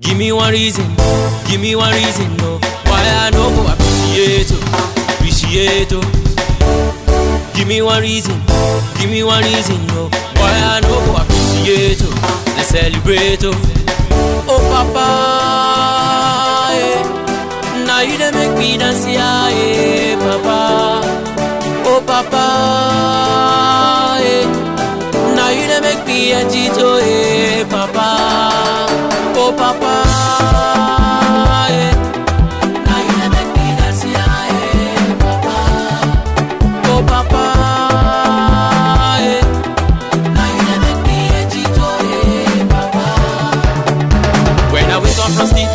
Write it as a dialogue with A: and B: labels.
A: Give me one reason, no, why I no go appreciate you, appreciate you. Give me one reason, no, why I no go appreciate you, let's celebrate you. Oh papa, yeah. Now you dey make me dance, yeah, papa. Oh papa, yeah. Now you dey make me agito, yeah, papa. Oh papa, yeah. Now you dey make me dance, yeah, papa. Oh papa, yeah. Now you dey make me agito, yeah, papa. When I wake up from sleep,